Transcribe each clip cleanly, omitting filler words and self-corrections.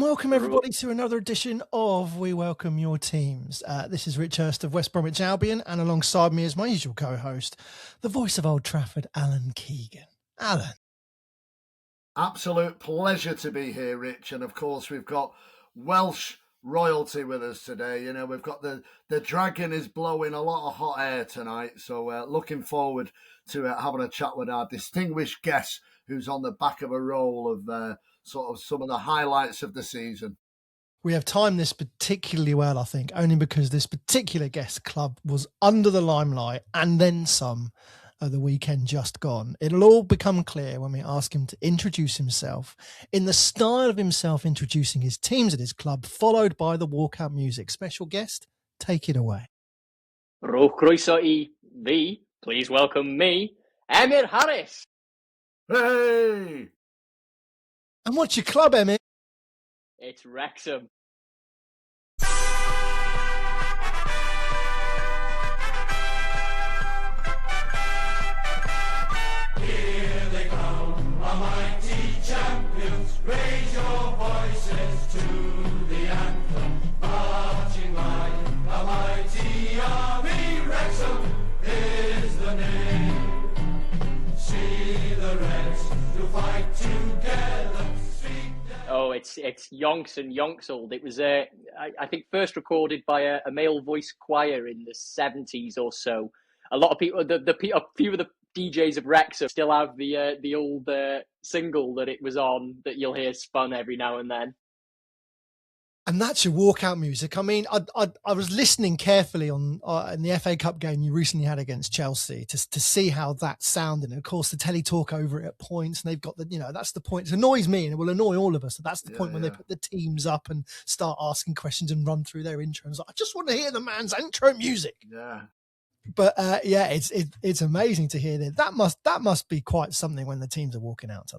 And welcome everybody to another edition of We Welcome Your Teams. This is Rich Hurst of West Bromwich Albion, and alongside me is my usual co-host, the voice of Old Trafford, Alan Keegan. Alan. Absolute pleasure to be here, Rich. And of course, we've got Welsh royalty with us today. You know, we've got the dragon is blowing a lot of hot air tonight. So looking forward to having a chat with our distinguished guest who's on the back of a roll of sort of some of the highlights of the season. We have timed this particularly well, I think, only because this particular guest club was under the limelight and then some of the weekend just gone. It'll all become clear when we ask him to introduce himself in the style of himself introducing his teams at his club, followed by the walkout music. Special guest, take it away. Rowch croeso I fi, please welcome me, Emyr Harris. Hey! And what's your club, Emyr? It's Wrexham. Here they come, our mighty champions. Raise your voices to the anthem. Marching like a mighty army. Wrexham is the name. See the Reds to fight together. Oh, it's Yonks and Yonksold. It was, I think, first recorded by a male voice choir in the 70s or so. A lot of people, a few of the DJs of Wrexham still have the old single that it was on that you'll hear spun every now and then. And that's your walkout music. I mean, I was listening carefully on in the FA Cup game you recently had against Chelsea to see how that sounded. And of course, the telly talk over it at points, and they've got that's the point. It annoys me, and it will annoy all of us. That's the point when they put the teams up and start asking questions and run through their intros. I just want to hear the man's intro music. Yeah. But it's amazing to hear that. That must be quite something when the teams are walking out.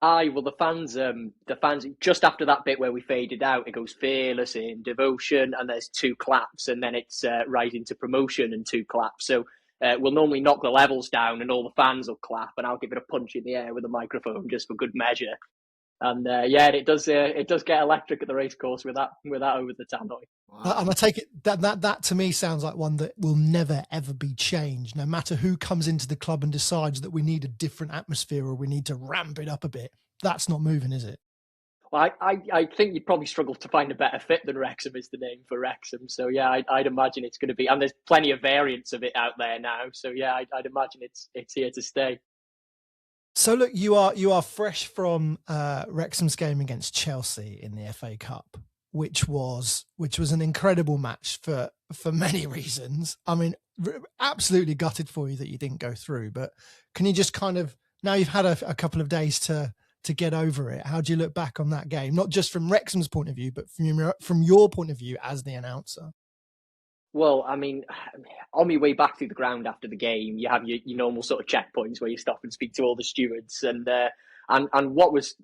Aye, well, the fans, just after that bit where we faded out, it goes fearless in devotion, and there's two claps, and then it's rising to promotion and two claps. So we'll normally knock the levels down, and all the fans will clap, and I'll give it a punch in the air with a microphone just for good measure. And it does get electric at the racecourse with that over the tannoy. Wow. And I take it that to me sounds like one that will never ever be changed, no matter who comes into the club and decides that we need a different atmosphere or we need to ramp it up a bit. That's not moving, is it? Well, I think you'd probably struggle to find a better fit than Wrexham is the name for Wrexham. So yeah, I'd imagine it's going to be, and there's plenty of variants of it out there now. So yeah, I'd imagine it's here to stay. So look, you are fresh from Wrexham's game against Chelsea in the FA Cup, which was an incredible match for many reasons. I mean, absolutely gutted for you that you didn't go through. But can you just kind of, now you've had a couple of days to get over it, how do you look back on that game? Not just from Wrexham's point of view, but from your point of view as the announcer. Well, I mean, on my way back through the ground after the game, you have your normal sort of checkpoints where you stop and speak to all the stewards, and what was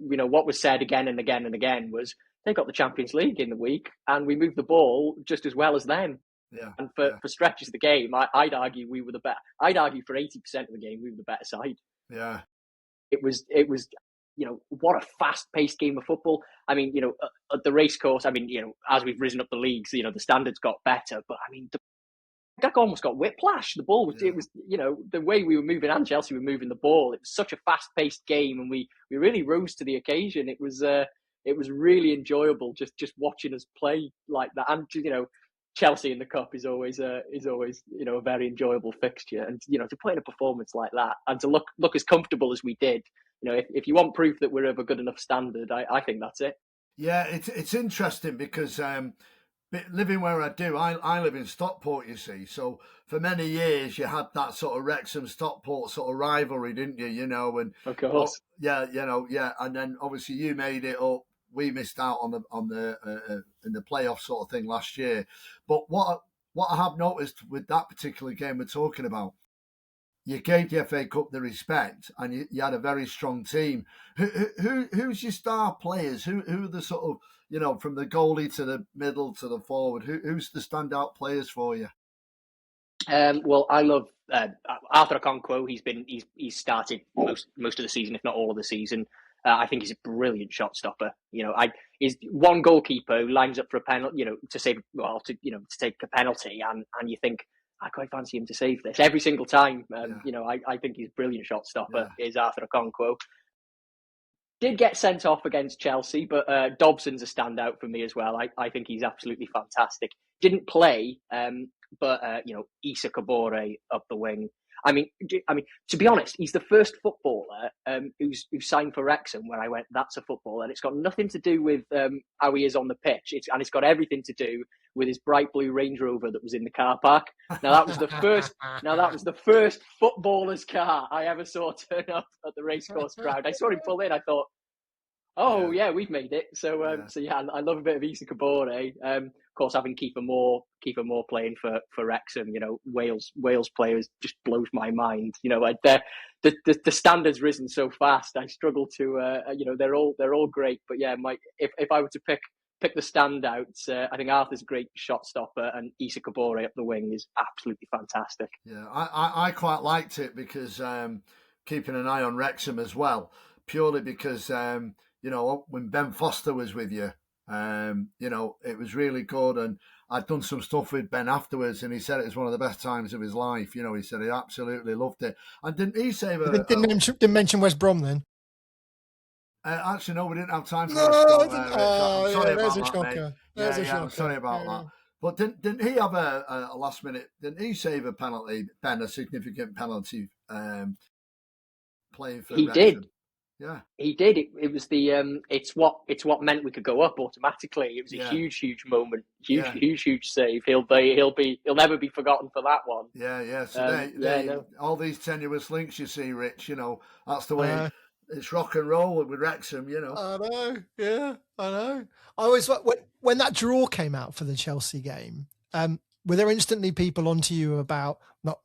said again and again and again was they got the Champions League in the week, and we moved the ball just as well as them. Yeah. And for stretches of the game, I'd argue we were the better. I'd argue for 80% of the game we were the better side. Yeah. It was. What a fast-paced game of football. I mean, at the racecourse, I mean, as we've risen up the leagues, the standards got better. But I mean, I almost got whiplash. The ball was, it was, the way we were moving and Chelsea were moving the ball. It was such a fast-paced game, and we really rose to the occasion. It was really enjoyable just watching us play like that. And Chelsea in the cup is always a very enjoyable fixture. And to put in a performance like that and to look as comfortable as we did. If you want proof that we're of a good enough standard, I think that's it. Yeah, it's interesting because living where I do, I live in Stockport, you see. So for many years, you had that sort of Wrexham-Stockport sort of rivalry, didn't you? And of course, and then obviously you made it up. We missed out on the in the playoff sort of thing last year. But what I have noticed with that particular game we're talking about, you gave the FA Cup the respect, and you had a very strong team. Who's your star players? Who are the sort of, from the goalie to the middle to the forward? Who's the standout players for you? Well, I love Arthur Okonkwo. He's started most of the season, if not all of the season. I think he's a brilliant shot stopper. Is one goalkeeper who lines up for a penalty, to save, to take a penalty, and you think, I quite fancy him to save this every single time. I think he's a brilliant shot stopper. Is Arthur Okonkwo. Did get sent off against Chelsea, but Dobson's a standout for me as well. I think he's absolutely fantastic. Didn't play, but Issa Kabore up the wing. I mean, to be honest, he's the first footballer who's signed for Wrexham where I went, that's a footballer. And it's got nothing to do with how he is on the pitch. It's got everything to do with his bright blue Range Rover that was in the car park. Now that was the first footballer's car I ever saw turn up at the Racecourse crowd. I saw him pull in. I thought, oh yeah, we've made it. So I love a bit of Issa Kabore. Of course, having Kiefer Moore playing for Wrexham, Wales players just blows my mind. The standard's risen so fast. I struggle to, they're all great. But yeah, if I were to pick the standouts, I think Arthur's a great shot stopper, and Issa Kabore up the wing is absolutely fantastic. Yeah, I quite liked it because keeping an eye on Wrexham as well, purely because when Ben Foster was with you. It was really good, and I'd done some stuff with Ben afterwards, and he said it was one of the best times of his life. He said he absolutely loved it. And didn't he say didn't mention West Brom then? Actually, no, we didn't have time for West Brom. I'm sorry about that, mate. I'm sorry about that. But didn't he have a last minute? Didn't he save a penalty, Ben? A significant penalty, playing for? He Wrexham? Did. Yeah, he did. It was the it's what meant we could go up automatically. It was a huge moment, huge save. He'll never be forgotten for that one. Yeah. So all these tenuous links you see, Rich. That's the way it's rock and roll with Wrexham. I know. Yeah, I know. I always when that draw came out for the Chelsea game. Were there instantly people onto you about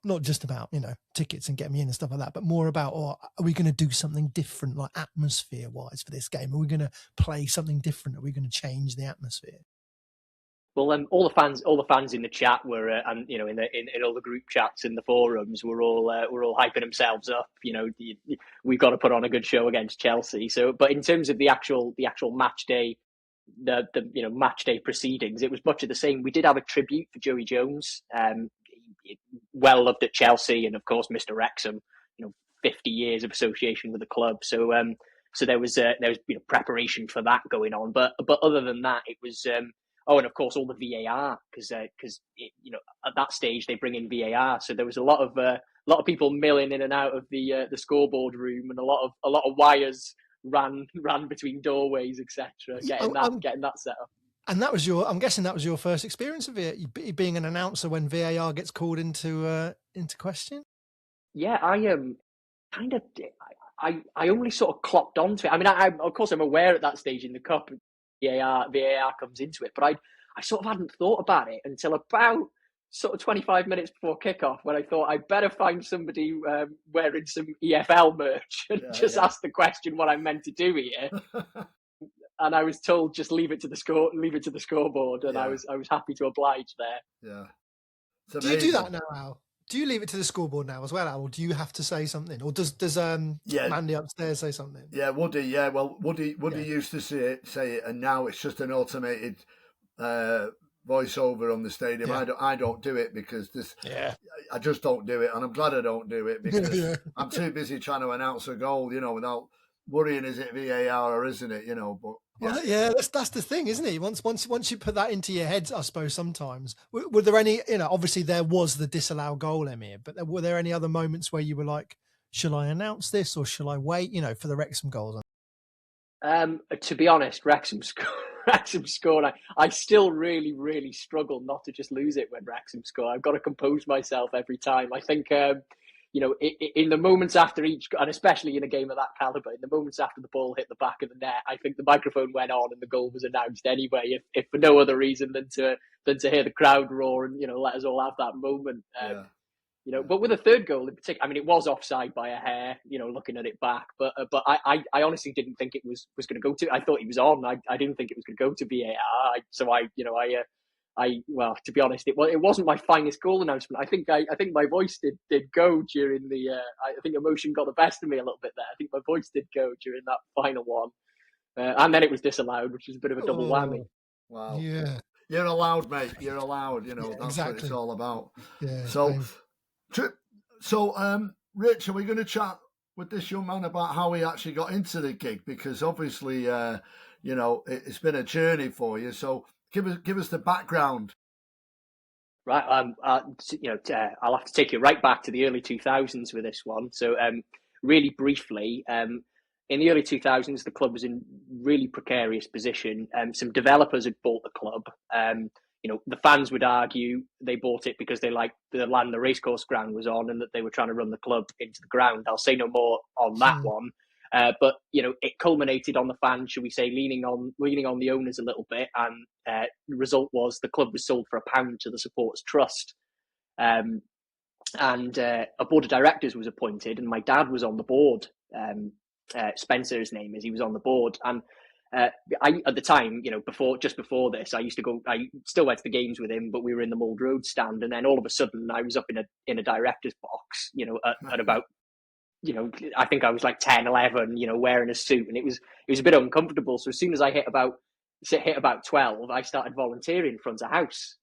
not just about tickets and getting me in and stuff like that, but more about, are we going to do something different, like atmosphere wise for this game? Are we going to play something different? Are we going to change the atmosphere? Well, all the fans in the chat were, and in all the group chats and the forums, were all hyping themselves up. We've got to put on a good show against Chelsea. So, but in terms of the actual match day. The match day proceedings, it was much of the same. We did have a tribute for Joey Jones, well loved at Chelsea, and of course Mr. Wrexham. 50 years of association with the club. So there was preparation for that going on. But other than that, it was and of course all the VAR because at that stage they bring in VAR. So there was a lot of people milling in and out of the scoreboard room, and a lot of wires ran between doorways, etc. Getting that set up. And I'm guessing that was your first experience of it, being an announcer when VAR gets called into question. Yeah, I only sort of clocked onto it. I mean, of course I'm aware at that stage in the cup VAR comes into it, but I sort of hadn't thought about it until about sort of 25 minutes before kickoff, when I thought I'd better find somebody wearing some EFL merch and ask the question what I'm meant to do here. And I was told just leave it to the scoreboard, and I was happy to oblige there. Yeah. Do you do that now, Al? Do you leave it to the scoreboard now as well, Al? Or do you have to say something, or does Mandy upstairs say something? Yeah, Woody. Yeah, well, Woody used to say it, and now it's just an automated voiceover on the stadium. Yeah. I don't do it because I just don't do it, and I'm glad I don't do it because I'm too busy trying to announce a goal, without worrying is it VAR or isn't it, but that's the thing, isn't it? Once you put that into your head, I suppose sometimes were there any, obviously there was the disallowed goal, Emyr, but were there any other moments where you were like, shall I announce this or shall I wait, for the Wrexham goals? To be honest, Wrexham scored. I still really, really struggle not to just lose it when Wrexham score. I've got to compose myself every time. I think, in the moments after each, and especially in a game of that calibre, in the moments after the ball hit the back of the net, I think the microphone went on and the goal was announced anyway, if for no other reason than to hear the crowd roar and, let us all have that moment. But with the third goal in particular, I mean, it was offside by a hair, looking at it back. But I honestly didn't think it was going to go to. I thought he was on. I didn't think it was going to go to VAR. well, to be honest, it wasn't my finest goal announcement. I think my voice did go during the. I think emotion got the best of me a little bit there. I think my voice did go during that final one, and then it was disallowed, which was a bit of a double whammy. Wow. Yeah. You're allowed, mate. You're allowed. You know, Yeah, that's exactly. what it's all about. Yeah. So, Rich, are we going to chat with this young man about how he actually got into the gig? Because obviously, you know, it's been a journey for you. So give us the background. Right. You know, I'll have to take you right back to the early 2000s with this one. So, really briefly, in the early 2000s, the club was in really precarious position. Some developers had bought the club. You know, the fans would argue they bought it because they liked the land the Racecourse ground was on, and that they were trying to run the club into the ground. I'll say no more on that one. But you know, it culminated on the fans, should we say, leaning on the owners a little bit, and the result was the club was sold for £1 to the Supporters Trust, and a board of directors was appointed, and my dad was on the board. Spencer, his name is, he was on the board, and I, at the time, you know, just before this, I still went to the games with him, but we were in the Mould Road stand, and then all of a sudden I was up in a director's box, you know, at about, you know, I think I was like 10, 11, you know, wearing a suit, and it was a bit uncomfortable. So as soon as I hit about 12, I started volunteering in front of house.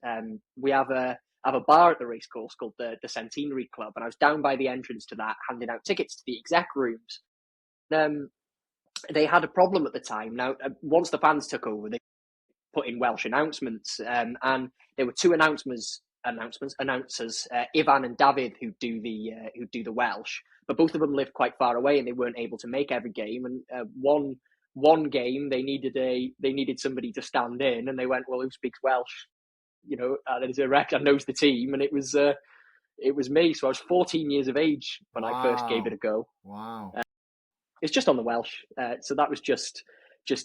We have a bar at the Racecourse called the Centenary Club, and I was down by the entrance to that, handing out tickets to the exec rooms. They had a problem at the time. Now, once the fans took over, they put in Welsh announcements, and there were two announcers, Ivan and David, who do the Welsh, but both of them lived quite far away, and they weren't able to make every game. And one game they needed somebody to stand in, and they went, well, who speaks Welsh? You know, there's a rec and knows the team, and it was me. So I was 14 years of age when I first gave it a go. Wow. It's just on the Welsh, so that was just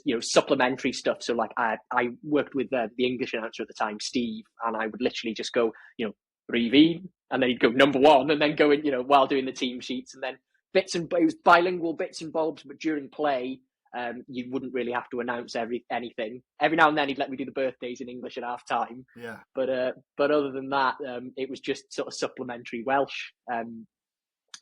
you know, supplementary stuff. So like I worked with the English announcer at the time, Steve, and I would literally just go, you know, Revine, and then he'd go number one, and then go in, you know, while doing the team sheets, and then it was bilingual bits and bobs, but during play, you wouldn't really have to announce anything. Every now and then he'd let me do the birthdays in English at half time. Yeah. But other than that, it was just sort of supplementary Welsh, and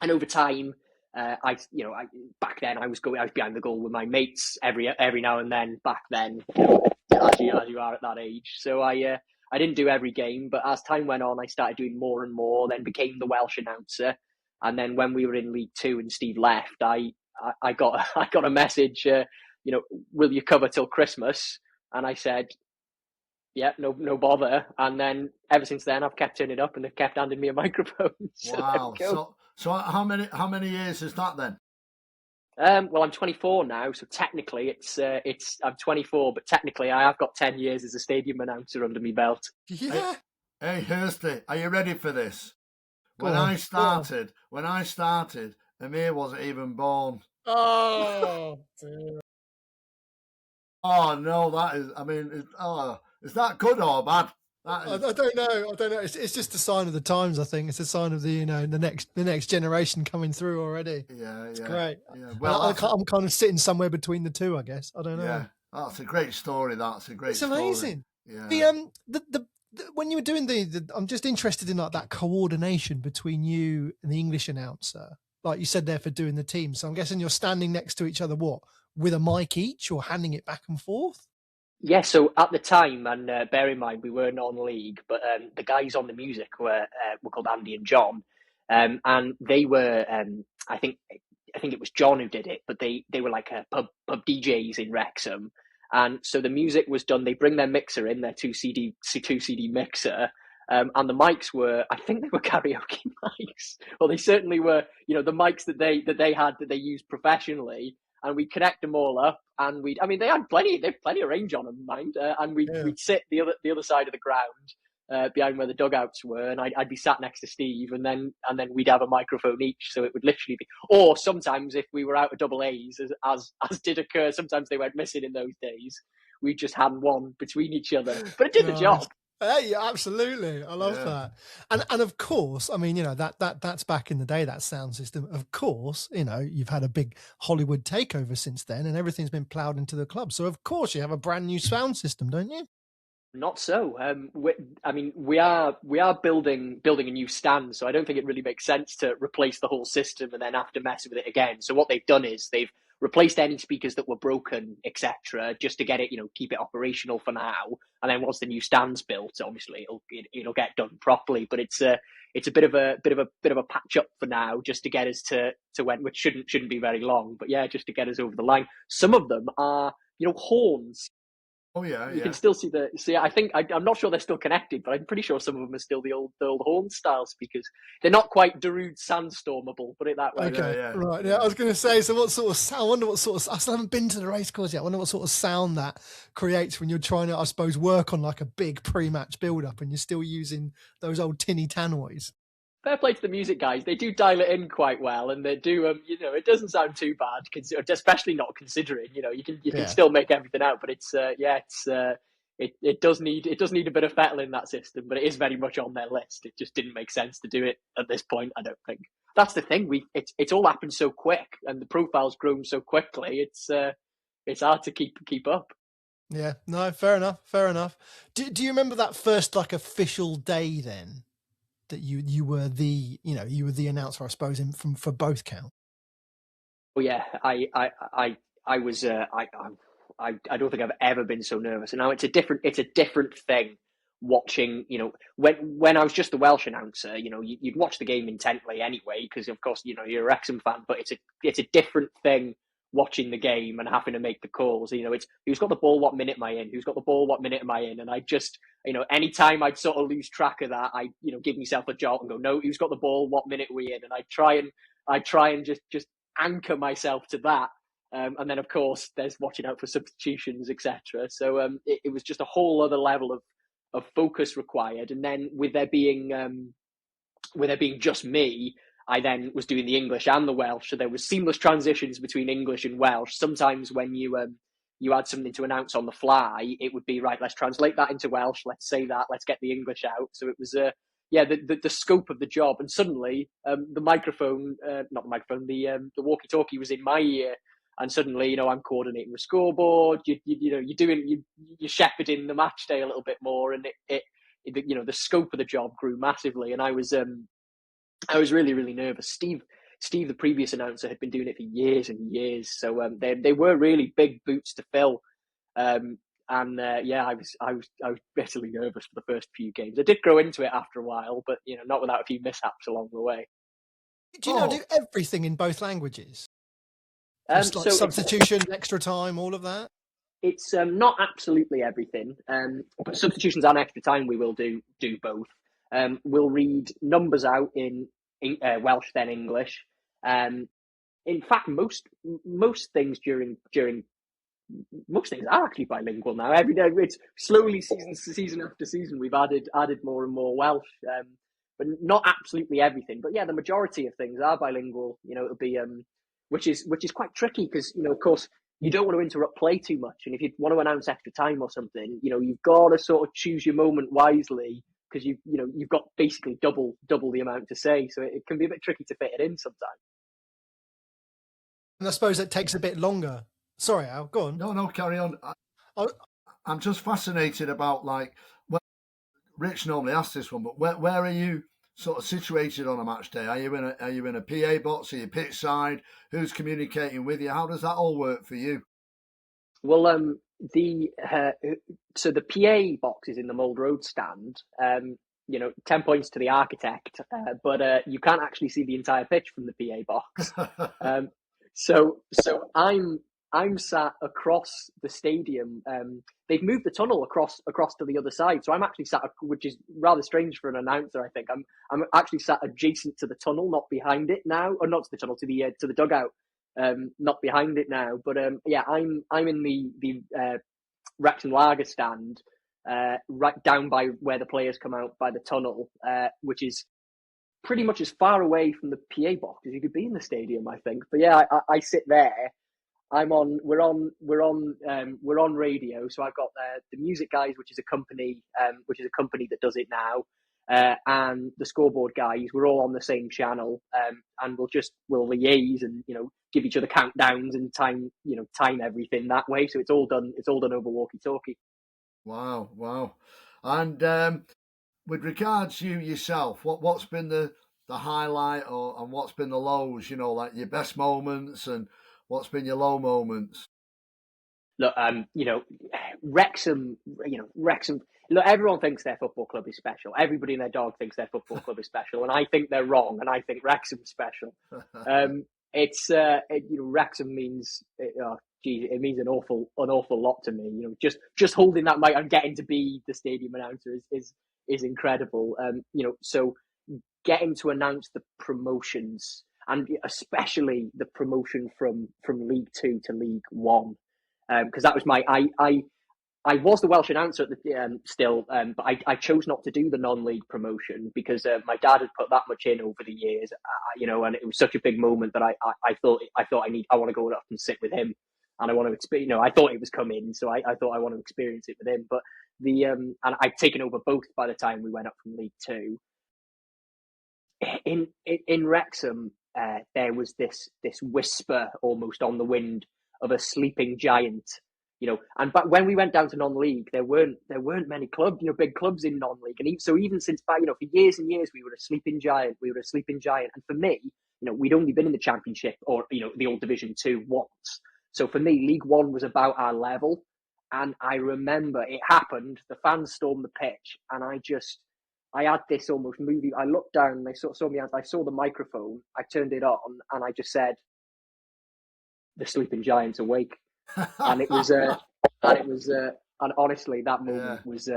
over time. Back then I was behind the goal with my mates every now and then. Back then, you know, as you are at that age, so I didn't do every game, but as time went on, I started doing more and more. Then became the Welsh announcer, and then when we were in League Two and Steve left, I got a message. You know, will you cover till Christmas? And I said, yeah, no bother. And then ever since then, I've kept turning up, and they've kept handing me a microphone. So wow. So how many years is that then? Well, I'm 24 now, so technically I'm 24, but technically I have got 10 years as a stadium announcer under my belt. Yeah. Hey, Hursty, are you ready for this? When I started, Emyr wasn't even born. Oh, dear. Oh no, that is. I mean, is that good or bad? I don't know. It's just a sign of the times. I think it's a sign of the next generation coming through already. Yeah, it's great. Yeah. Well, I'm kind of sitting somewhere between the two, I guess. I don't know. Yeah, that's a great story. It's amazing. Yeah. The when you were doing I'm just interested in like that coordination between you and the English announcer, like you said there, for doing the team. So I'm guessing you're standing next to each other, with a mic each, or handing it back and forth. Yeah, so at the time, and bear in mind, we were non-league, but the guys on the music were called Andy and John, and they were, I think it was John who did it, but they were like pub DJs in Wrexham, and so the music was done. They bring their mixer in, their two CD mixer, and the mics were, I think they were karaoke mics, well, they certainly were, you know, the mics that they used professionally. And we'd connect them all up, and they had plenty of range on them, mind. And we'd sit the other side of the ground, behind where the dugouts were, and I'd be sat next to Steve, and then we'd have a microphone each, so it would literally be. Or sometimes if we were out of double A's, as did occur, sometimes they went missing in those days. We just had one between each other, but it did the job. Hey, absolutely. I love that. And of course, I mean, you know, that's back in the day, that sound system. Of course, you know, you've had a big Hollywood takeover since then, and everything's been plowed into the club. So of course you have a brand new sound system, don't you? Not so. We are building a new stand, so I don't think it really makes sense to replace the whole system and then have to mess with it again. So what they've done is they've replaced any speakers that were broken, etc., just to get it, keep it operational for now. And then once the new stand's built, obviously it'll get done properly. But it's a bit of a patch up for now, just to get us to when, which shouldn't be very long. But yeah, just to get us over the line. Some of them are horns. Oh yeah, You can still see the. See, I think I'm not sure they're still connected, but I'm pretty sure some of them are still the old horn style speakers. They're not quite Darude Sandstormable, put it that way. Okay, right. Yeah, I was going to say. So, what sort of sound? I wonder what sort of. I still haven't been to the racecourse yet. I wonder what sort of sound that creates when you're trying to, I suppose, work on like a big pre-match build-up, and you're still using those old tinny tannoys. Fair play to the music guys. They do dial it in quite well, and they do. It doesn't sound too bad, especially not considering. You can still make everything out, but it does need a bit of fettle in that system, but it is very much on their list. It just didn't make sense to do it at this point. I don't think that's the thing. It's all happened so quick, and the profile's grown so quickly. It's hard to keep up. Yeah, no, fair enough. Do you remember that first official day then? That you were the announcer, I suppose, for both counts. Oh yeah, I was. I don't think I've ever been so nervous. And now it's a different thing watching. When I was just the Welsh announcer, you'd watch the game intently anyway, because of course you're a Wrexham fan. But it's a different thing watching the game and having to make the calls. It's who's got the ball, what minute am I in? Who's got the ball, what minute am I in? And I just, anytime I'd sort of lose track of that, I, give myself a jolt and go, no, who's got the ball, what minute are we in? And I try and just anchor myself to that. And then of course there's watching out for substitutions, etc. So it was just a whole other level of focus required. And then with there being just me, I then was doing the English and the Welsh, so there was seamless transitions between English and Welsh. Sometimes when you had something to announce on the fly, it would be right. Let's translate that into Welsh. Let's say that. Let's get the English out. So it was the scope of the job. And suddenly the microphone, not the microphone, the walkie-talkie was in my ear. And suddenly, I'm coordinating the scoreboard. You're shepherding the match day a little bit more, and the scope of the job grew massively. And I was really, really nervous. Steve, the previous announcer, had been doing it for years and years, so they were really big boots to fill. I was bitterly nervous for the first few games. I did grow into it after a while, but not without a few mishaps along the way. Do you do everything in both languages? So substitution, extra time, all of that? It's not absolutely everything, but substitutions and extra time we will do both. We'll read numbers out in Welsh, then English. In fact, most things during most things are actually bilingual now. Every day, it's slowly season after season we've added more and more Welsh, but not absolutely everything. But yeah, the majority of things are bilingual. It'll be which is quite tricky because of course you don't want to interrupt play too much, and if you want to announce extra time or something, you've got to sort of choose your moment wisely. Because you've got basically double the amount to say, so it can be a bit tricky to fit it in sometimes. And I suppose it takes a bit longer. Sorry, Al, go on. No, carry on. I'm just fascinated about Rich normally asks this one, but where are you sort of situated on a match day? Are you in a PA box? Are you pitch side? Who's communicating with you? How does that all work for you? Well, so the PA box is in the Mould Road stand. 10 points to the architect, but you can't actually see the entire pitch from the PA box. So I'm sat across the stadium. They've moved the tunnel across to the other side, so I'm actually sat, which is rather strange for an announcer. I think I'm actually sat adjacent to the tunnel, not behind it now, or not to the tunnel, to the dugout. Not behind it now, but I'm in the Wrexham Lager stand, right down by where the players come out by the tunnel, which is pretty much as far away from the PA box as you could be in the stadium, I think. But yeah, I sit there. We're on radio, so I've got the music guys, which is a company that does it now. And the scoreboard guys, we're all on the same channel, and we'll liaise and give each other countdowns and time everything that way. So it's all done over walkie-talkie. Wow. And with regards you yourself, what's been the highlight and what's been the lows? Like your best moments and what's been your low moments? Look, Wrexham. Look, everyone thinks their football club is special. Everybody and their dog thinks their football club is special, and I think they're wrong. And I think Wrexham's special. Wrexham means it means an awful lot to me. Just holding that mic and getting to be the stadium announcer is incredible. So getting to announce the promotions, and especially the promotion from League Two to League One, because that was I was the Welsh announcer at the still, but I chose not to do the non-league promotion because my dad had put that much in over the years, and it was such a big moment that I thought I want to go up and sit with him, and I want to experience. I thought it was coming, so I thought I want to experience it with him. But and I'd taken over both by the time we went up from League Two. In Wrexham, there was this whisper almost on the wind of a sleeping giant. But when we went down to non-league, there weren't many clubs, big clubs in non-league, and even since for years and years we were a sleeping giant. And for me, we'd only been in the Championship or the old Division 2 once. So for me, League One was about our level, and I remember it happened. The fans stormed the pitch, and I had this almost movie. I looked down, and they saw me. I saw the microphone. I turned it on, and I just said, "The sleeping giant's awake." And and honestly, that moment was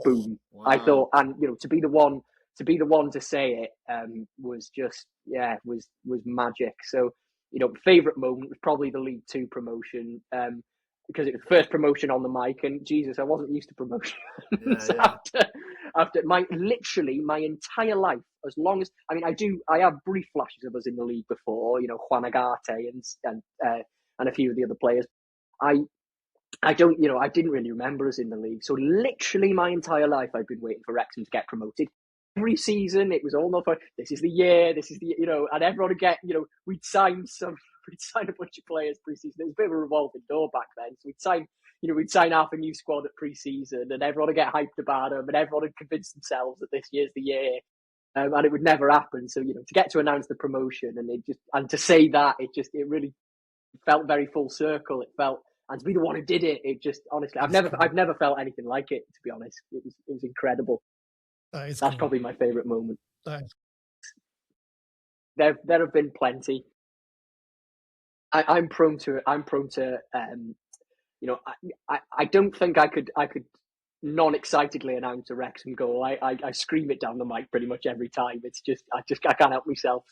boom. Wow. I thought, and to be the one to say it was just was magic. So favorite moment was probably the League Two promotion because it was the first promotion on the mic, and Jesus, I wasn't used to promotion. After my entire life, as long as I have brief flashes of us in the league before, Juan Agate and a few of the other players. I didn't really remember us in the league. So literally my entire life, I've been waiting for Wrexham to get promoted. Every season, it was all not for this is the year, and everyone would get, we'd sign a bunch of players pre-season. It was a bit of a revolving door back then. So we'd sign half a new squad at pre-season, and everyone would get hyped about them, and everyone would convince themselves that this year's the year. And it would never happen. So, to get to announce the promotion and to say that, it really felt very full circle. It felt, and to be the one who did it, it just, honestly, I've never felt anything like it, to be honest. It was incredible. That's cool. Probably my favourite moment. There have been plenty. I'm prone to I don't think I could non-excitedly announce a Wrexham goal. I scream it down the mic pretty much every time. It's just I can't help myself.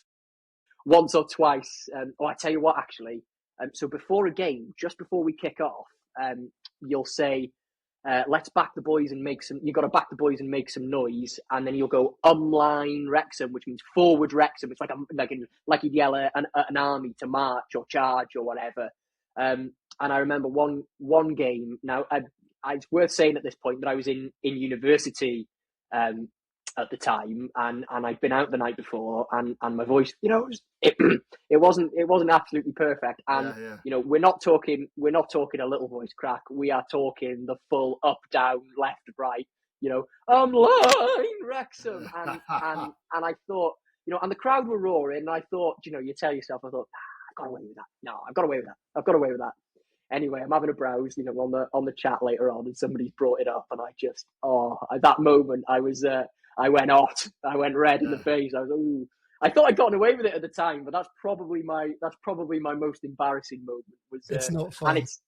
Once or twice. I tell you what, actually. So before a game, just before we kick off, you'll say, "Let's back the boys and make some." You got to back the boys and make some noise, and then you'll go "Line Wrexham," which means forward Wrexham. It's like you'd yell an army to march or charge or whatever. And I remember one game. Now, it's worth saying at this point that I was in university at the time, and I'd been out the night before, and my voice, it wasn't absolutely perfect, and we're not talking a little voice crack. We are talking the full up, down, left, right. Line Wrexham, and I thought, and the crowd were roaring, and I thought, you tell yourself, I thought, I've got away with that. No, I've got away with that. Anyway, I'm having a browse, on the chat later on, and somebody's brought it up, and I just, at that moment, I went hot. I went red in the face. I was, ooh. I thought I'd gotten away with it at the time, but that's probably my most embarrassing moment. It's not fun, and it's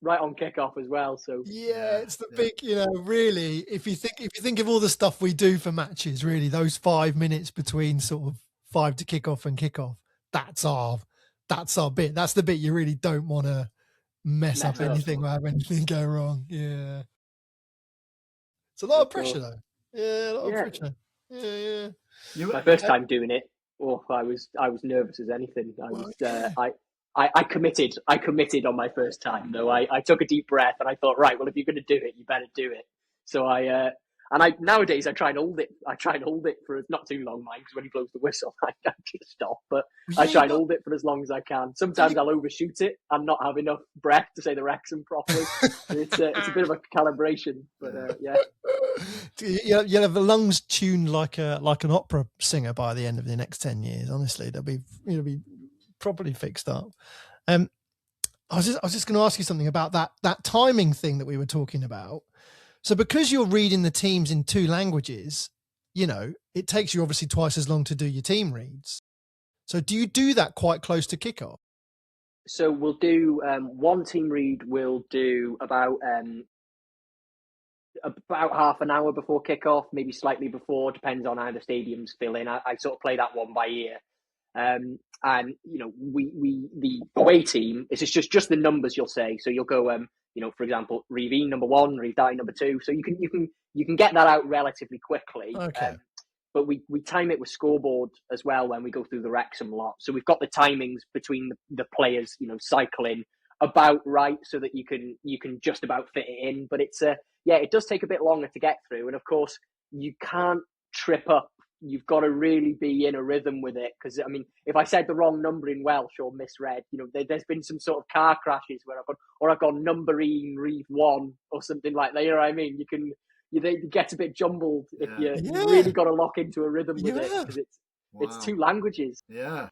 right on kickoff as well. So it's the big, really. If you think of all the stuff we do for matches, really, those 5 minutes between sort of 5 to kick off, that's our bit. That's the bit you really don't want to mess up anything or have anything go wrong. Yeah, it's a lot of pressure though. Yeah, a lot of pressure. Yeah. My first time doing it, I was nervous as anything. I committed on my first time though. I took a deep breath and I thought, right, well, if you're going to do it, you better do it. So I And nowadays I try and hold it. I try and hold it for not too long, mind, because when he blows the whistle, I just stop. But I try and hold it for as long as I can. Sometimes I'll overshoot it and not have enough breath to say the Wrexham properly. It's a bit of a calibration, but yeah. You'll have the lungs tuned like an opera singer by the end of the next 10 years. Honestly, they'll be properly fixed up. I was just going to ask you something about that timing thing that we were talking about. So because you're reading the teams in 2 languages, it takes you obviously twice as long to do your team reads. So do you do that quite close to kickoff? So we'll do one team read. We'll do about half an hour before kickoff, maybe slightly before, depends on how the stadiums fill in. I sort of play that one by ear. And the away team, it's just the numbers you'll say. So you'll go, for example, Revine number 1, Revine number 2. So you can get that out relatively quickly. Okay. But we time it with scoreboard as well when we go through the Wrexham lot. So we've got the timings between the players, cycling about right, so that you can just about fit it in. But it's it does take a bit longer to get through, and of course you can't trip up. You've got to really be in a rhythm with it, because if I said the wrong number in Welsh or misread, there's been some sort of car crashes where I've gone numberine Reeve 1 or something like that. You know what I mean? It gets a bit jumbled if you really got to lock into a rhythm with it, because it's 2 languages. Yeah.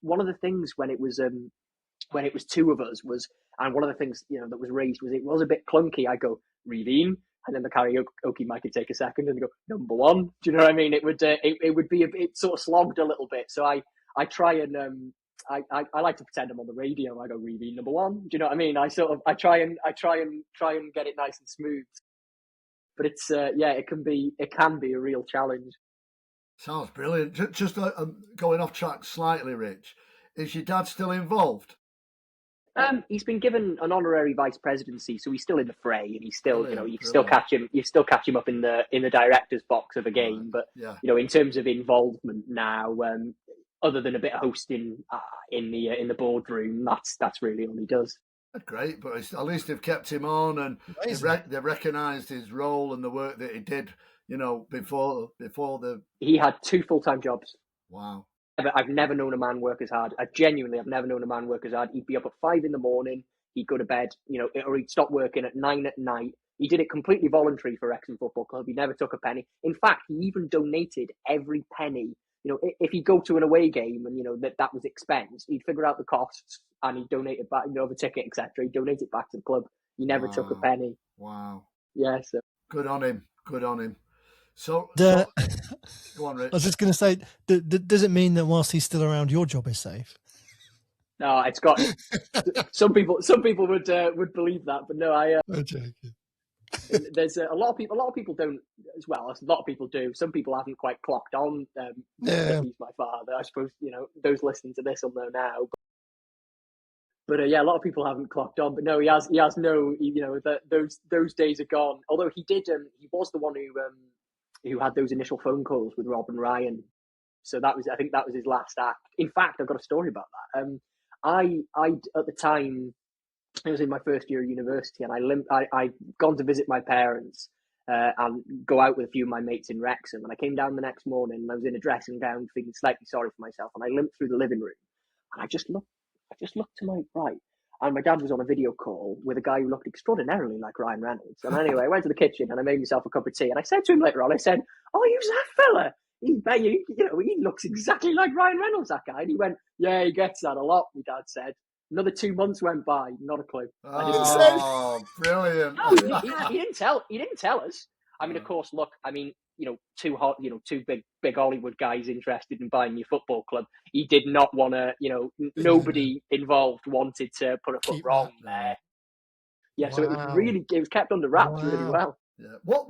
One of the things when it was 2 of us was, and one of the things that was raised was it was a bit clunky. I go Revine, and then the karaoke mic could take a second and go number 1. Do you know what I mean? It would be it sort of slogged a little bit. So I try and I like to pretend I'm on the radio. I go Revine number 1. Do you know what I mean? I try and get it nice and smooth. But it's it can be a real challenge. Sounds brilliant. Just going off track slightly, Rich. Is your dad still involved? He's been given an honorary vice presidency, so he's still in the fray, and he's still, you can still catch him. You still catch him up in the director's box of a game. But in terms of involvement now, other than a bit of hosting in the boardroom, that's really all he does. Great, but at least they've kept him on, and they've recognised his role and the work that he did. Before the. He had 2 full-time jobs. Wow. I've never known a man work as hard. I've never known a man work as hard. He'd be up at 5 a.m. He'd go to bed, or he'd stop working at 9 p.m. He did it completely voluntary for Wrexham Football Club. He never took a penny. In fact, he even donated every penny. If he'd go to an away game and that was expense, he'd figure out the costs and he'd donate it back, the ticket, etc. He'd donate it back to the club. He never took a penny. Wow. Yeah. So good on him. So go on, Rich. I was just going to say, does it mean that whilst he's still around, your job is safe? No, it's got some people would believe that, but no, I'm joking. There's a lot of people don't as well. A lot of people do. Some people haven't quite clocked on. He's my father. I suppose those listening to this will know now. But a lot of people haven't clocked on. But no, he has no. Those days are gone. Although he did. He was the one who had those initial phone calls with Rob and Ryan. So I think that was his last act. In fact, I've got a story about that. I at the time, I was in my first year of university, and I'd gone to visit my parents and go out with a few of my mates in Wrexham. And I came down the next morning, and I was in a dressing gown, feeling slightly sorry for myself. And I limped through the living room, and I just looked to my right, and my dad was on a video call with a guy who looked extraordinarily like Ryan Reynolds. And anyway, I went to the kitchen and I made myself a cup of tea, and I said to him later on, I said, "Oh, who's that fella? He looks exactly like Ryan Reynolds, that guy." And he went, "Yeah, he gets that a lot," my dad said. Another 2 months went by, not a clue. Oh, brilliant! No, he didn't tell. He didn't tell us. I mean, of course, look. I mean, two big Hollywood guys interested in buying your football club. He did not want to. Nobody involved wanted to put a foot wrong there. Yeah, wow. So it was kept under wraps really well. Yeah. What?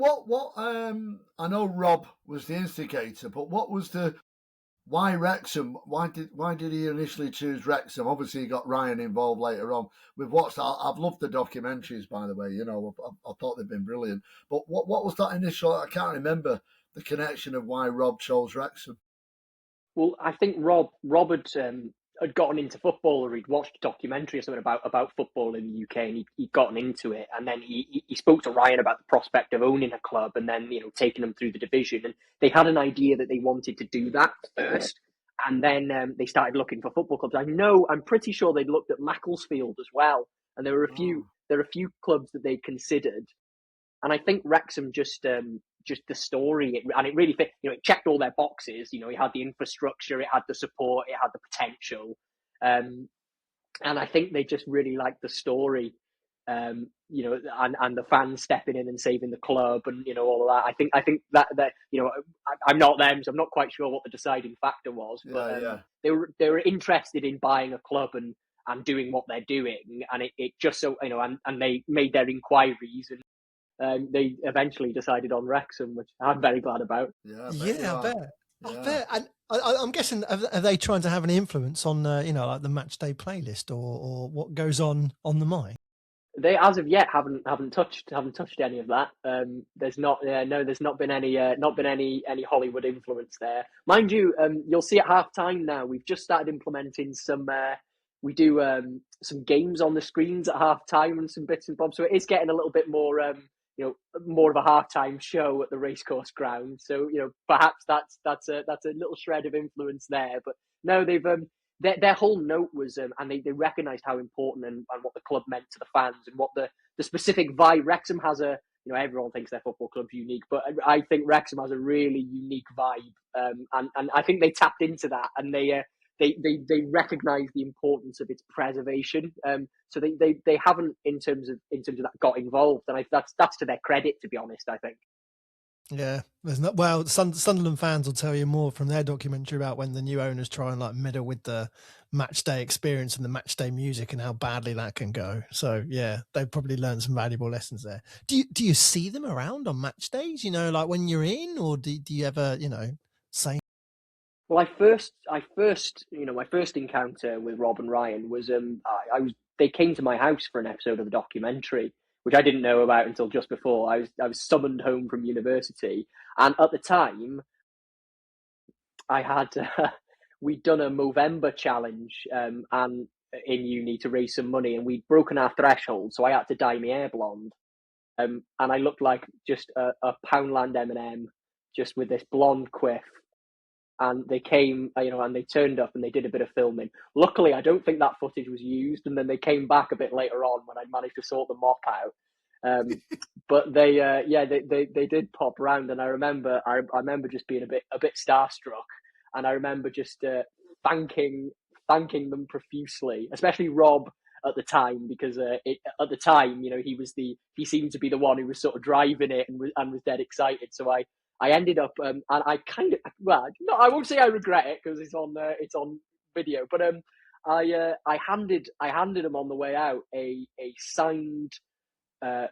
I know Rob was the instigator, but what was why Wrexham? Why did he initially choose Wrexham? Obviously, he got Ryan involved later on. We've watched. I've loved the documentaries, by the way. I thought they've been brilliant. But what was that initial? I can't remember the connection of why Rob chose Wrexham. Well, I think Rob had had gotten into football, or he'd watched a documentary or something about football in the UK, and he'd gotten into it. And then he spoke to Ryan about the prospect of owning a club, and then taking them through the division. And they had an idea that they wanted to do that first, and then they started looking for football clubs. I'm pretty sure they'd looked at Macclesfield as well, and there were a few clubs that they'd considered. And I think Wrexham just the story, and it really fit. It checked all their boxes. It had the infrastructure, it had the support, it had the potential, and I think they just really liked the story. And the fans stepping in and saving the club, and all of that. I think that I'm not them, so I'm not quite sure what the deciding factor was. But they were interested in buying a club and doing what they're doing, and it just so and they made their inquiries, and they eventually decided on Wrexham, which I'm very glad about. I bet. I bet. And I'm guessing, are they trying to have an influence on, like the match day playlist or what goes on the mic? They, as of yet, haven't touched any of that. There's not been any Hollywood influence there, mind you. You'll see at half time now. We've just started implementing some. We do some games on the screens at half time and some bits and bobs. So it is getting a little bit more. More of a halftime show at the Racecourse ground. So perhaps that's a little shred of influence there. But no, they've their whole note was, and they recognised how important and what the club meant to the fans, and what the specific vibe. Wrexham has a, everyone thinks their football club's unique, but I think Wrexham has a really unique vibe, and I think they tapped into that, and they recognise the importance of its preservation. So they haven't, in terms of that, got involved, and that's to their credit, to be honest. I think. Yeah, there's not. Well, Sunderland fans will tell you more from their documentary about when the new owners try and meddle with the match day experience and the match day music and how badly that can go. So yeah, they've probably learned some valuable lessons there. Do you see them around on match days? Like when you're in, or do you ever say? Well, my first encounter with Rob and Ryan was they came to my house for an episode of the documentary, which I didn't know about until just before. I was summoned home from university, and at the time, I had we'd done a Movember challenge and in uni to raise some money, and we'd broken our threshold, so I had to dye my hair blonde, and I looked like just a Poundland M&M, just with this blonde quiff. And they came, and they turned up and they did a bit of filming. Luckily, I don't think that footage was used. And then they came back a bit later on when I'd managed to sort the mop out. But they did pop round, and I remember just being a bit starstruck, and I remember just thanking them profusely, especially Rob at the time, because at the time, he seemed to be the one who was sort of driving it and was dead excited. So I ended up, and I kind of, no, I won't say I regret it because it's on video, but I handed him on the way out a signed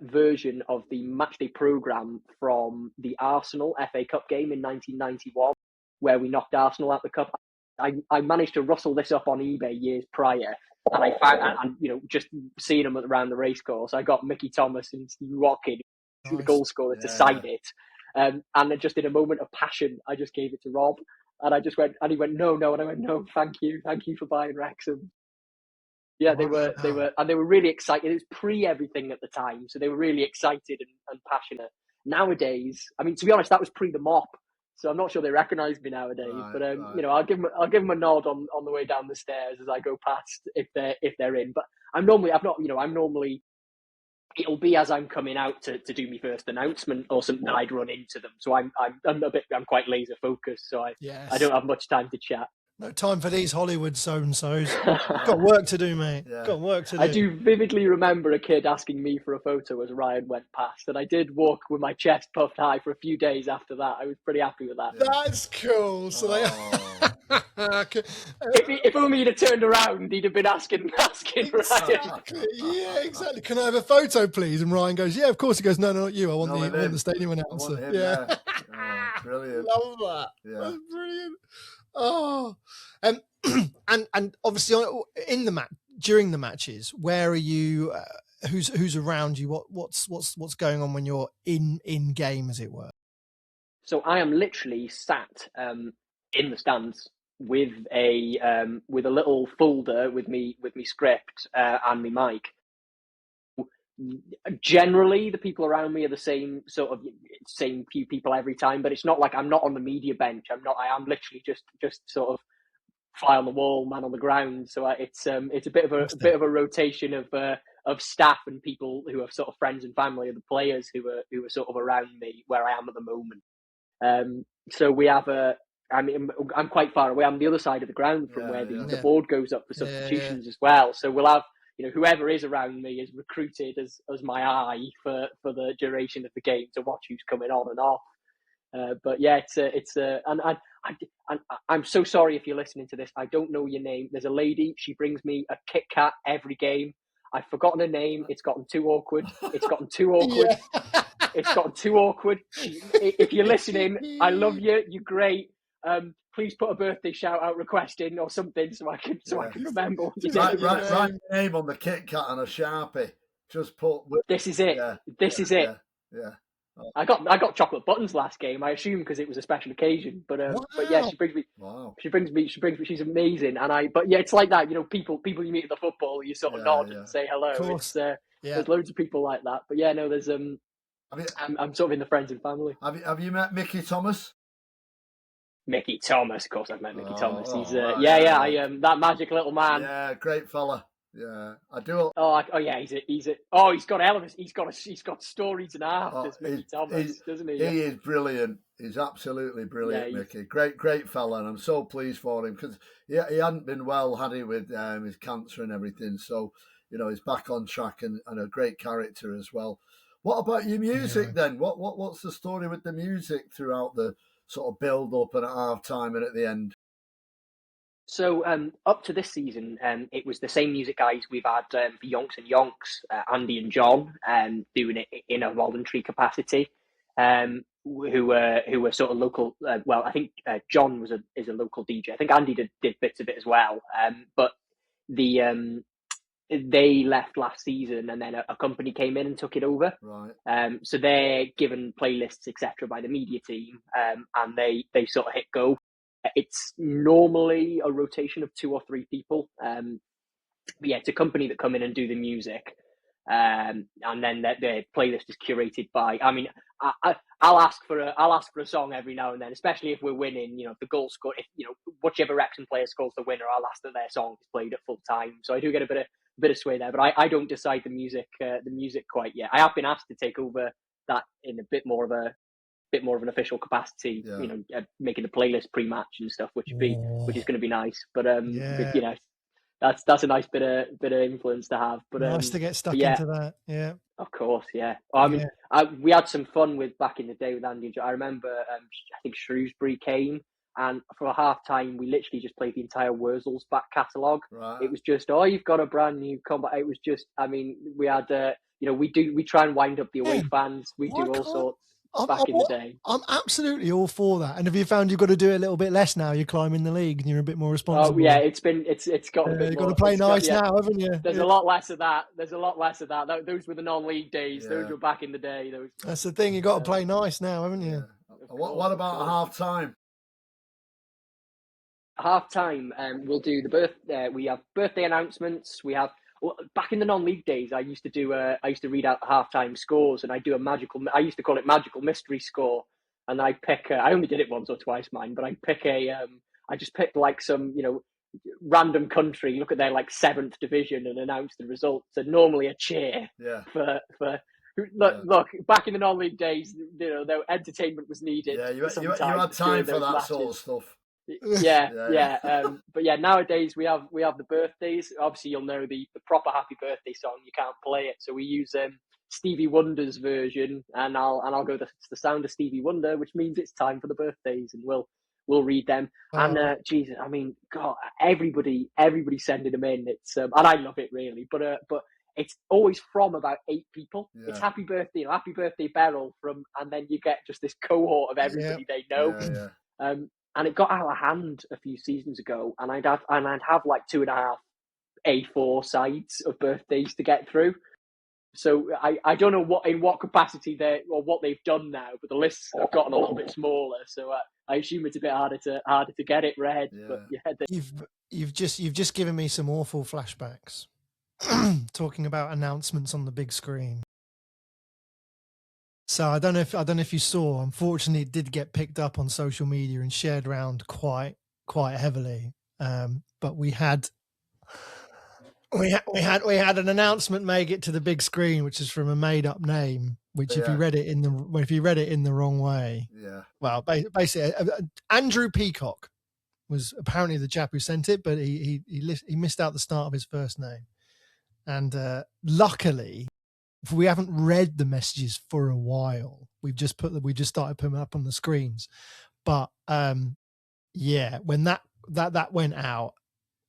version of the matchday programme from the Arsenal FA Cup game in 1991, where we knocked Arsenal out the cup. I managed to rustle this up on eBay years prior, and I found, just seeing him around the racecourse, I got Mickey Thomas and Steve Watkins, the goal scorer, to sign it. And just in a moment of passion, I just gave it to Rob, and I just went, and he went, no, and I went, no, thank you for buying Wrexham. Yeah, they were really excited. It was pre everything at the time, so they were really excited and passionate. Nowadays, I mean, to be honest, that was pre the mop, so I'm not sure they recognise me nowadays. Right, but I'll give them a nod on the way down the stairs as I go past if they're in. But I'm normally it'll be as I'm coming out to do my first announcement or something that I'd run into them. So I'm quite laser focused, so I don't have much time to chat. No time for these Hollywood so-and-sos. Got work to do, mate. Yeah. Got work to do. I do vividly remember a kid asking me for a photo as Ryan went past, and I did walk with my chest puffed high for a few days after that. I was pretty happy with that. That's cool. So if only he'd have turned around, he'd have been asking exactly. Ryan. Yeah, exactly. Can I have a photo, please? And Ryan goes, yeah, of course. He goes, no, not you. I want the stadium announcer. Yeah. Oh, brilliant. Love that. Yeah. That's brilliant. Oh, and obviously in the match, during the matches, where are you? Who's around you? What's going on when you're in game, as it were? So I am literally sat in the stands. with a little folder with me script and me mic. Generally, the people around me are the same few people every time, but it's not like I'm not on the media bench. I am literally just sort of fly on the wall, man on the ground. So it's a bit of a rotation of staff and people who are sort of friends and family of the players who are sort of around me where I am at the moment. So we have I'm quite far away. I'm the other side of the ground from where the board goes up for substitutions as well. So we'll have, whoever is around me is recruited as my eye for the duration of the game to watch who's coming on and off. But yeah, I'm so sorry if you're listening to this. I don't know your name. There's a lady. She brings me a Kit Kat every game. I've forgotten her name. It's gotten too awkward. It's gotten too awkward. It's gotten too awkward. If you're listening, I love you. You're great. Please put a birthday shout out request in or something so I can remember what you did. Write your name on the Kit Kat and a Sharpie. Just put. This is it. This is it. Yeah. I got chocolate buttons last game. I assume because it was a special occasion. But yeah, she brings me. Wow. She brings me. She's amazing. But yeah, it's like that. People you meet at the football, you sort of nod and say hello. It's there's loads of people like that. But yeah, no, there's I'm sort of in the friends and family. Have you met Mickey Thomas? Mickey Thomas, of course, I've met Mickey Thomas. He's that magic little man. Yeah, great fella. Yeah, I do. He's got stories and a half. Mickey Thomas, doesn't he? He is brilliant. He's absolutely brilliant, Mickey. Great fella, and I'm so pleased for him because he hadn't been well, had he, with his cancer and everything. So he's back on track and a great character as well. What about your music then? What's the story with the music throughout the sort of build up and at half time and at the end? So up to this season, it was the same music guys we've had for Yonks and Yonks, Andy and John, doing it in a voluntary capacity, who were sort of local. I think John is a local DJ. I think Andy did bits of it as well. But they left last season, and then a company came in and took it over. Right. So they're given playlists, etc., by the media team, and they sort of hit go. It's normally a rotation of 2 or 3 people. But yeah, it's a company that come in and do the music, and then their playlist is curated by. I mean, I'll ask for a song every now and then, especially if we're winning. If the goal score, whichever Wrexham player scores the winner, I'll ask that their song is played at full time. So I do get a bit of sway there, but I don't decide the music quite yet. I have been asked to take over that in a bit more of an official capacity, making the playlist pre-match and stuff, which is going to be nice. But that's a nice bit of influence to have. But nice to get stuck into that. Yeah, of course. Yeah. I mean, we had some fun with back in the day with Andy and Joe. I remember, I think Shrewsbury came, and for half time we literally just played the entire Wurzels back catalogue. Right. It was just, you've got a brand new combat. It was just, I mean, we had, we try and wind up the away fans. We do all sorts. Back in the day. I'm absolutely all for that. And have you found you've got to do it a little bit less now? You're climbing the league and you're a bit more responsible. Oh yeah, it's got a bit. You've got to play nice now, haven't you? There's a lot less of that. Those were the non-league days. Yeah. Those were back in the day. That's the thing. You've got to play nice now, haven't you? Yeah. What about half time? Half time, we'll do we have birthday announcements. We have. Well, back in the non-league days, I used to read out halftime scores, and I used to call it magical mystery score. And I pick, I only did it once or twice, mine, but I just picked like some, random country, look at their like 7th division and announce the results. And normally a cheer for look, back in the non-league days, the entertainment was needed. Yeah, you had time for that sort of stuff. But yeah, nowadays we have the birthdays. Obviously, you'll know the proper happy birthday song. You can't play it, so we use Stevie Wonder's version, and I'll go the sound of Stevie Wonder, which means it's time for the birthdays, and we'll read them. And Jesus, I mean, God, everybody sending them in. It's and I love it really, but it's always from about 8 people. Yeah. It's happy birthday, happy birthday Beryl and then you get just this cohort of everybody they know. Yeah. And it got out of hand a few seasons ago, and I'd have like 2.5 A4 sides of birthdays to get through. So I don't know in what capacity what they've done now, but the lists have gotten a little bit smaller. So I assume it's a bit harder to get it read. Yeah. But yeah, You've just given me some awful flashbacks. Talking about announcements on the big screen. So I don't know if you saw. Unfortunately, it did get picked up on social media and shared around quite heavily. But we had an announcement make it to the big screen, which is from a made up name. Which, if you read it in the wrong way, well, basically, Andrew Peacock was apparently the chap who sent it, but he missed out the start of his first name, and luckily, we haven't read the messages for a while. We just started putting them up on the screens, but yeah, when that went out,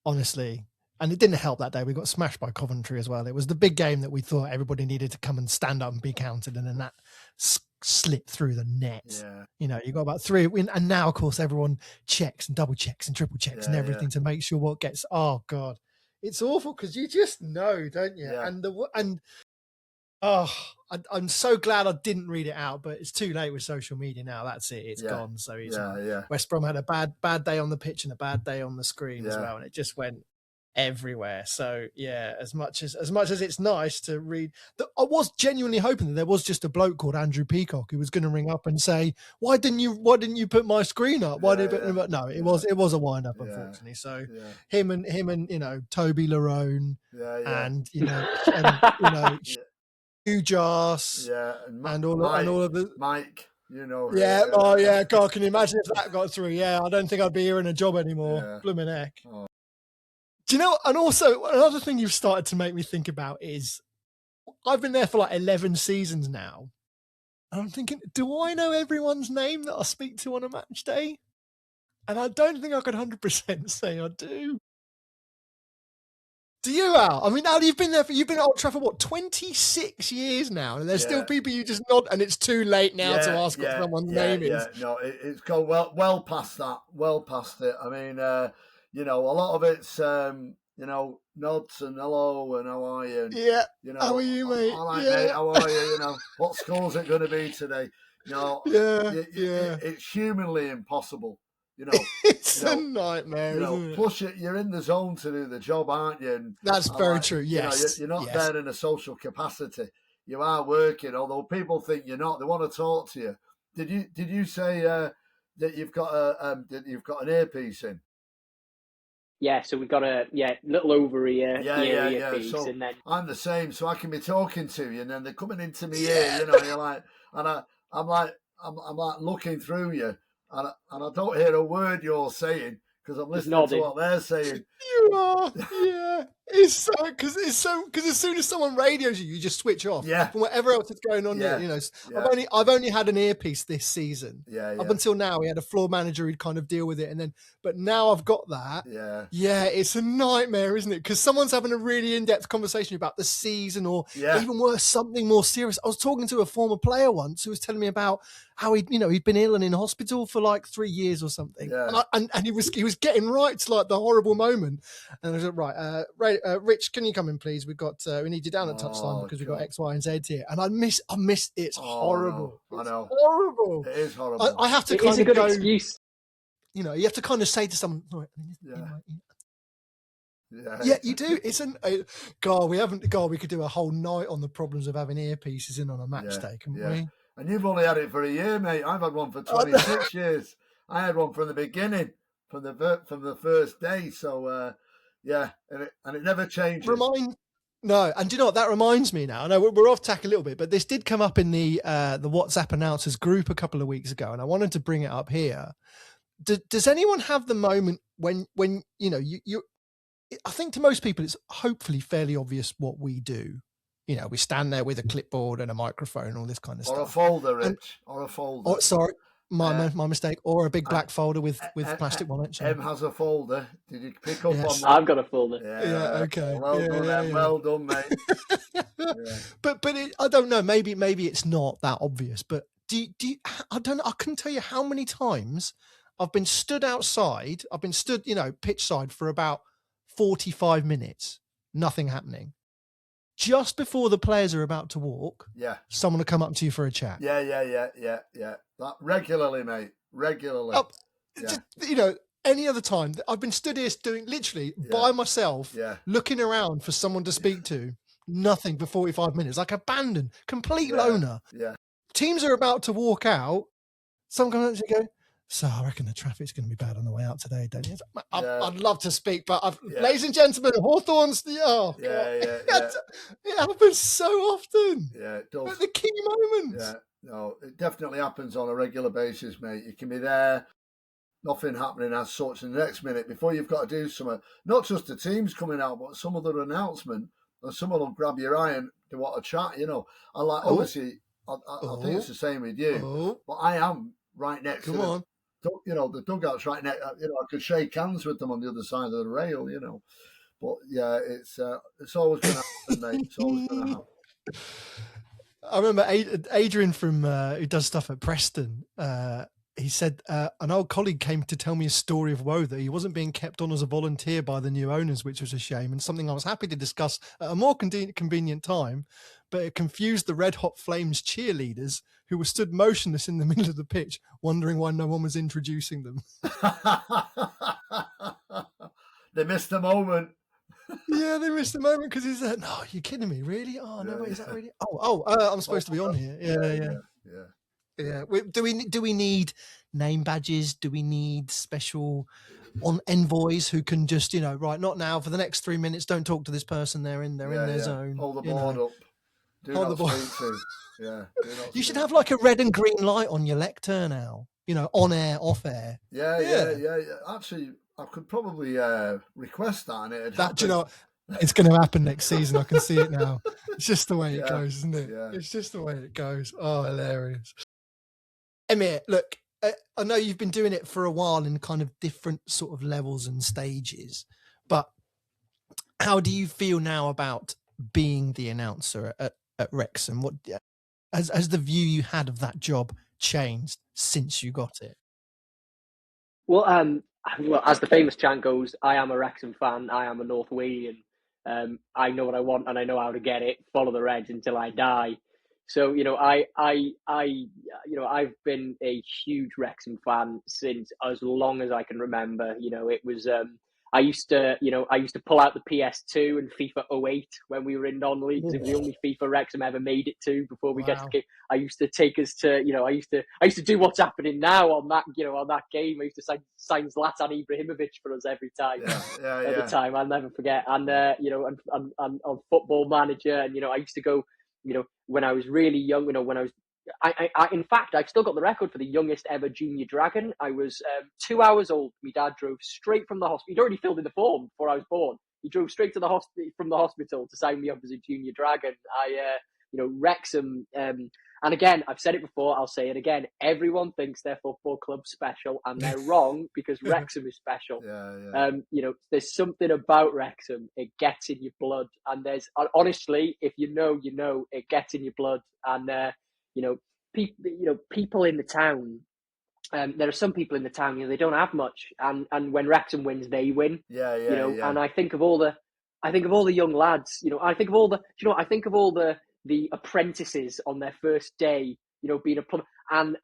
honestly. And it didn't help that day. We got smashed by Coventry as well. It was the big game that we thought everybody needed to come and stand up and be counted, and then that slipped through the net. Yeah. You know, you got about 3, and now of course everyone checks and double checks and triple checks and everything to make sure what gets. Oh God, it's awful because you just know, don't you? Yeah. I'm so glad I didn't read it out, but it's too late with social media now. That's it. It's gone. So it's West Brom had a bad day on the pitch and a bad day on the screen as well, and it just went everywhere. So yeah, as much as it's nice to read, I was genuinely hoping that there was just a bloke called Andrew Peacock who was going to ring up and say, why didn't you put my screen up? No, it was a wind up, unfortunately. So him and you know, Toby Larone and you know Hugh Joss and all of the Mike, you know. God, can you imagine if that got through? I don't think I'd be here in a job anymore. Blooming heck. Do you know, and also another thing you've started to make me think about is I've been there for like 11 seasons now. And I'm thinking, do I know everyone's name that I speak to on a match day? And I don't think I could 100% say I do. Do you, Al? I mean, Al, you've been at Old Trafford, 26 years now, and there's still people you just nod, and it's too late now to ask what someone's name is. Yeah, no, it's gone well past that, well past it. I mean, you know, a lot of it's, you know, nods and hello and how are you? And, you know, how are you, mate? All right, mate, how are you? You know, what score's it going to be today? You know, it's humanly impossible. You know, it's a nightmare. You know, isn't it? plus you're in the zone to do the job, aren't you? And that's very true. Yes, you know, you're not there in a social capacity. You are working, although people think you're not. They want to talk to you. Did you say that you've got an earpiece in? Yeah, so we've got a little over ear earpiece, so and then I'm the same, so I can be talking to you, and then they're coming into me ear, you know. And you're like, and I'm like looking through you, and I don't hear a word you're saying because I'm listening to what they're saying. You are, It's because as soon as someone radios you, you just switch off. From whatever else is going on. You know, I've only had an earpiece this season. Up until now, we had a floor manager who'd kind of deal with it, but now I've got that. It's a nightmare, isn't it? Because someone's having a really in-depth conversation about the season, or even worse, something more serious. I was talking to a former player once who was telling me about how he'd been ill and in hospital for like 3 years or something, and he was getting right to like the horrible moment, and I was like, right, Rich, can you come in, please? We need you down at touchline because we've got X, Y, and Z here, and I miss. It's horrible. No. I know. It's horrible. It is horrible. I have to. It is a good excuse. You know, you have to kind of say to someone, you do. It's we could do a whole night on the problems of having earpieces in on a match day, couldn't we? And you've only had it for a year, mate. I've had one for 26 years. I had one from the beginning, from the first day. So, and it never changes. No, and do you know what? That reminds me now. I know we're off tack a little bit, but this did come up in the WhatsApp announcers group a couple of weeks ago, and I wanted to bring it up here. Does anyone have the moment when you know you? I think to most people it's hopefully fairly obvious what we do. You know, we stand there with a clipboard and a microphone, all this kind of stuff. Or a folder, Rich. Or a folder. Sorry, my mistake. Or a big black folder with plastic on it. Em has a folder. Did you pick up on that? I've got a folder. Yeah, okay. Well done, mate. But I don't know. Maybe it's not that obvious. But do you? I don't know. I couldn't tell you how many times I've been stood outside. I've been stood, pitch side for about 45 minutes. Nothing happening. just before the players are about to walk, someone will come up to you for a chat. Yeah. That regularly, mate. Regularly. Just, any other time, I've been stood here doing literally by myself, looking around for someone to speak to. Nothing for 45 minutes, like abandoned, complete loner. Yeah. Teams are about to walk out. Someone comes up to you, go, so I reckon the traffic's going to be bad on the way out today, don't you? I'd love to speak, but ladies and gentlemen, Hawthorne's it happens so often. Yeah, it does. At the key moments. Yeah, no, it definitely happens on a regular basis, mate. You can be there, nothing happening as such, and the next minute, before you've got to do something, not just the teams coming out, but some other announcement, and someone will grab your eye and they want to chat, And like, obviously, I think it's the same with you, but I am right next to them. The dugout's right next. I could shake hands with them on the other side of the rail. But yeah, it's always going to happen, mate. It's always going to happen. I remember Adrian from who does stuff at Preston. He said an old colleague came to tell me a story of woe that he wasn't being kept on as a volunteer by the new owners, which was a shame, and something I was happy to discuss at a more convenient time. But it confused the Red Hot Flames cheerleaders who were stood motionless in the middle of the pitch, wondering why no one was introducing them. They missed the moment. Yeah, they missed the moment because he's no, are you kidding me? Really? Oh, no, wait, is that really? I'm supposed to be on here. Yeah. Do we need name badges? Do we need special envoys who can just, right, not now, for the next 3 minutes, don't talk to this person, they're in their zone. Hold the board up. Do not speak to. Yeah. You should have like a red and green light on your lectern now, on air, off air. Yeah. Actually, I could probably request that, and it'd happen. It's going to happen next season. I can see it now. It's just the way it goes, isn't it? Yeah. It's just the way it goes. Oh, hilarious. Emyr, look, I know you've been doing it for a while in kind of different sort of levels and stages, but how do you feel now about being the announcer at Wrexham? What has the view you had of that job changed since you got it? Well, as the famous chant goes, I am a Wrexham fan. I am a North Walian. I know what I want and I know how to get it. Follow the Reds until I die. So I've been a huge Wrexham fan since as long as I can remember. It was I used to pull out the PS2 and FIFA 08 when we were in non-league, because it was the only FIFA Wrexham ever made it to before we get to the game. I used to take us to, I used to do what's happening now on that game. I used to sign Zlatan Ibrahimovic for us every time. At the time, I'll never forget. And on Football Manager, and I used to go, when I was really young, when I was. In fact, I've still got the record for the youngest ever junior dragon. I was 2 hours old. My dad drove straight from the hospital. He'd already filled in the form before I was born. He drove straight to the from the hospital to sign me up as a junior dragon. Wrexham. And again, I've said it before, I'll say it again. Everyone thinks their football club's special, and they're wrong, because Wrexham is special. There's something about Wrexham. It gets in your blood, and honestly, if you know, it gets in your blood, and. People in the town. There are some people in the town, they don't have much, and when Wrexham wins, they win. And I think of all the young lads. I think of all the apprentices on their first day. Being a plumber, and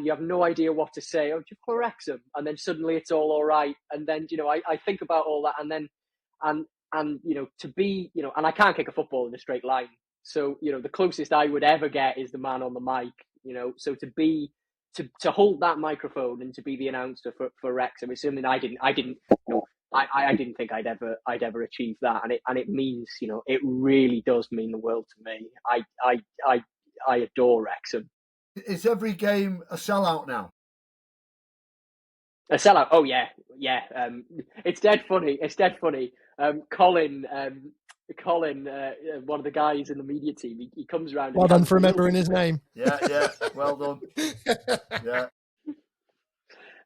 you have no idea what to say. Oh, do you play Wrexham? And then suddenly it's all right. And then I think about all that, and then to be and I can't kick a football in a straight line. So, the closest I would ever get is the man on the mic, so to hold that microphone and to be the announcer for Wrexham is something I didn't think I'd ever achieve that. And it means, it really does mean the world to me. I adore Wrexham. Is every game a sellout now? A sellout? Oh yeah. It's dead funny. Colin, one of the guys in the media team, he comes around. Well done for remembering his name. Yeah, well done. Yeah.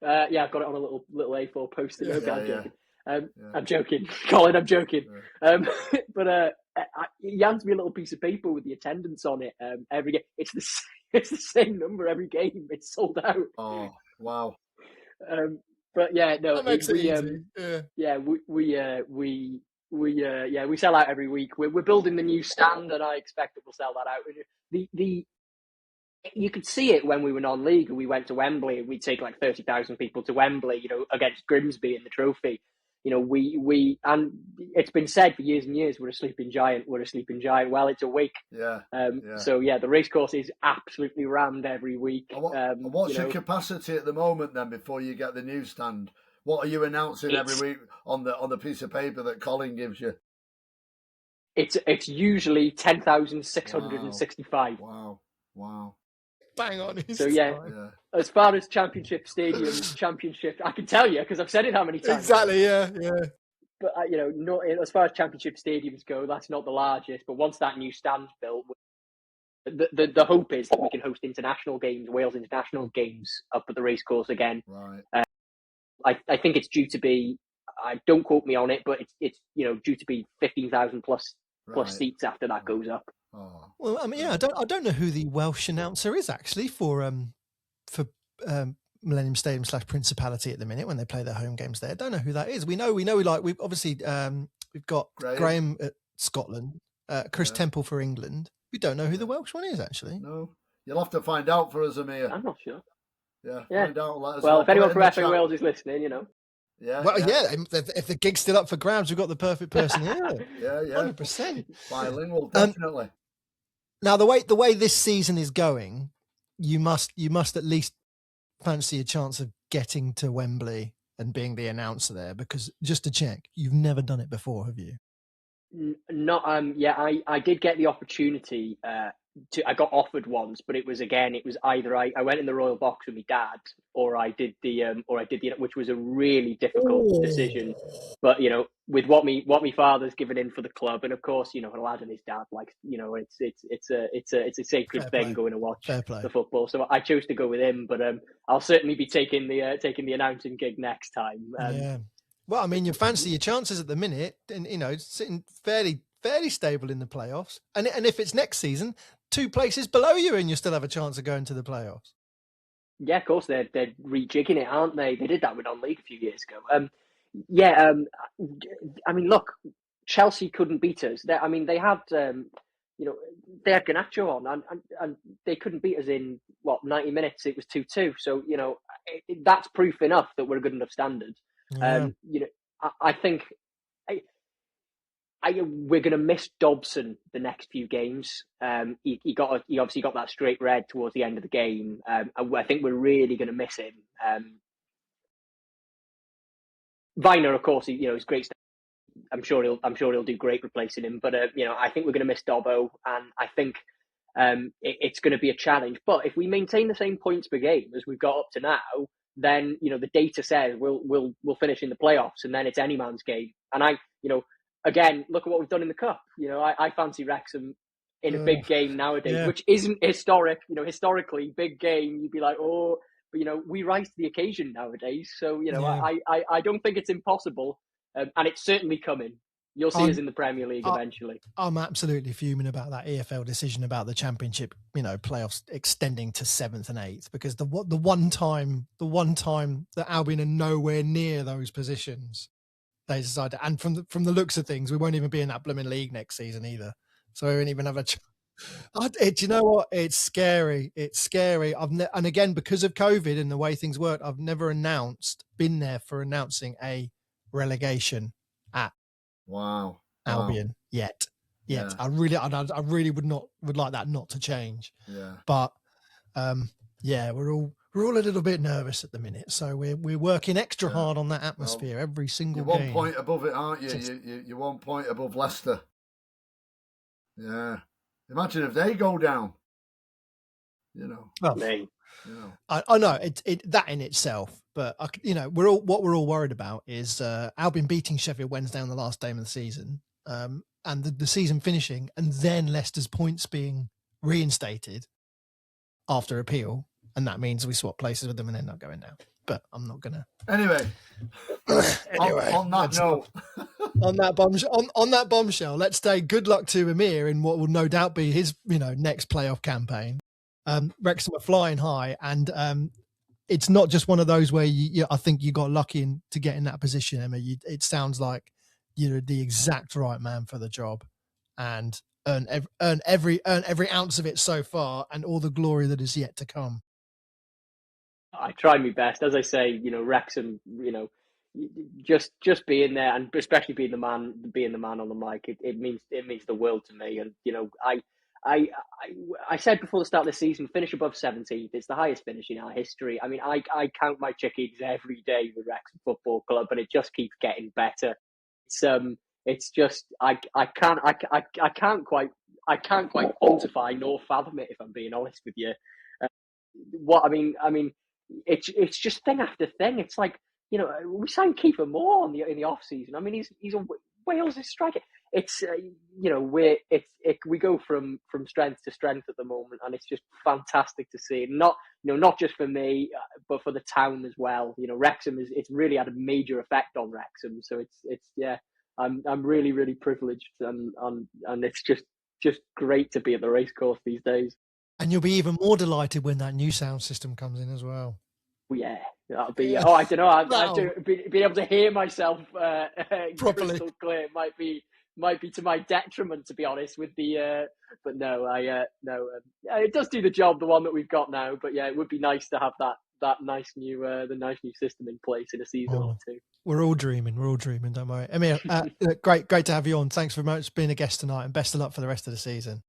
I've got it on a little A4 post-it note. I'm joking, Colin. I'm joking. Yeah. But he hands me a little piece of paper with the attendance on it. Every game, it's the same number every game. It's sold out. Oh wow. But yeah, no, that makes it easy. We We sell out every week. We're building the new stand, and I expect that we'll sell that out. You could see it when we were non-league and we went to Wembley. We'd take like 30,000 people to Wembley, against Grimsby in the trophy. We and it's been said for years and years, we're a sleeping giant. Well, it's awake. Yeah. So the racecourse is absolutely rammed every week. And what's your capacity at the moment then? Before you get the newsstand, what are you announcing every week on the piece of paper that Colin gives you? It's usually 10,665. Wow. Bang on. So as far as championship, I can tell you because I've said it how many times. Exactly. Yeah. But not as far as championship stadiums go, that's not the largest. But once that new stand's built, the hope is that we can host international games, Wales international games, up at the racecourse again. Right. I think it's due to be. Don't quote me on it, but it's due to be 15,000 plus seats after that goes up. Oh. Well, I mean, I don't know who the Welsh announcer is actually for Millennium Stadium / Principality at the minute when they play their home games there. I don't know who that is. We know we've obviously we've got Graham at Scotland, Chris Temple for England. We don't know who the Welsh one is actually. No, you'll have to find out for us, Emyr. I'm not sure. Yeah. Find out. Let us well, know. if anyone from FA Wales is listening, Yeah. Well, if the gig's still up for grabs, we've got the perfect person here. Yeah. 100%. Bilingual, definitely. Now, the way this season is going, you must at least fancy a chance of getting to Wembley and being the announcer there, because just to check, you've never done it before, have you? Not I did get the opportunity I got offered once, but it was either I went in the royal box with my dad or I did the which was a really difficult decision. But with what my father's given in for the club, and of course a lad and his dad, it's a sacred thing going to watch the football. So I chose to go with him, but I'll certainly be taking the announcing gig next time. Well, I mean, you fancy your chances at the minute, and sitting fairly stable in the playoffs, and if it's next season, 2 places below you, and you still have a chance of going to the playoffs. Yeah, of course they're rejigging it, aren't they? They did that with non-league a few years ago. I mean, look, Chelsea couldn't beat us. They had they had Garnacho on, and they couldn't beat us in 90 minutes. It was 2-2. So that's proof enough that we're a good enough standard. Yeah. I think we're going to miss Dobson the next few games. He obviously got that straight red towards the end of the game. I think we're really going to miss him. Viner, of course, he's great. I'm sure he'll do great replacing him. But I think we're going to miss Dobbo, and I think it's going to be a challenge. But if we maintain the same points per game as we've got up to now, then the data says we'll finish in the playoffs, and then it's any man's game. And again, look at what we've done in the cup. I fancy Wrexham in a big game nowadays, which isn't historic. Historically, big game, you'd be like, oh, but we rise to the occasion nowadays. So I don't think it's impossible, and it's certainly coming. You'll see us in the Premier League eventually. I'm absolutely fuming about that EFL decision about the Championship, playoffs extending to 7th and 8th, because the one time that Albion are nowhere near those positions, they decided, and from the looks of things, we won't even be in that blooming league next season either. So we won't even have a. Do you know what? It's scary. It's scary. And again, because of COVID and the way things work, I've never been there for announcing a relegation at Albion yet. Yeah. I really would like that not to change. Yeah. But we're all a little bit nervous at the minute, so we're working extra hard on that atmosphere every single game. You're 1 point above it, aren't you? You're 1 point above Leicester. Yeah. Imagine if they go down. Well, I know it that in itself, but we're all worried about is Albion beating Sheffield Wednesday on the last game of the season, and the season finishing, and then Leicester's points being reinstated after appeal, and that means we swap places with them and end up going down. But I'm not gonna. Anyway, on that note, on that bombshell, let's say good luck to Emyr in what will no doubt be his next playoff campaign. Wrexham are flying high, and it's not just one of those where I think you got lucky to get in that position, Emma. It sounds like you're the exact right man for the job, and earn every ounce of it so far, and all the glory that is yet to come. I tried my best, as I say. Wrexham. Just being there, and especially being the man on the mic, it means the world to me. And I said before the start of the season, finish above 17th. It's the highest finish in our history. I mean, I count my chickens every day with Wrexham Football Club, and it just keeps getting better. It's just I can't quite quantify nor fathom it, if I'm being honest with you. It's just thing after thing. It's like, we signed Kiefer Moore in the off season. I mean, he's a Wales' striker. It's we go from strength to strength at the moment, and it's just fantastic to see. Not just for me, but for the town as well. Wrexham it's really had a major effect on Wrexham. So I'm really, really privileged, and it's just great to be at the Racecourse these days. And you'll be even more delighted when that new sound system comes in as well. Yeah, that'll be. Oh, I don't know. I've been able to hear myself properly. Crystal clear. Might be to my detriment, to be honest. With the, but no, it does do the job. The one that we've got now. But yeah, it would be nice to have that nice new system in place in a season or two. We're all dreaming. Don't worry. Emyr, great to have you on. Thanks very much for being a guest tonight, and best of luck for the rest of the season.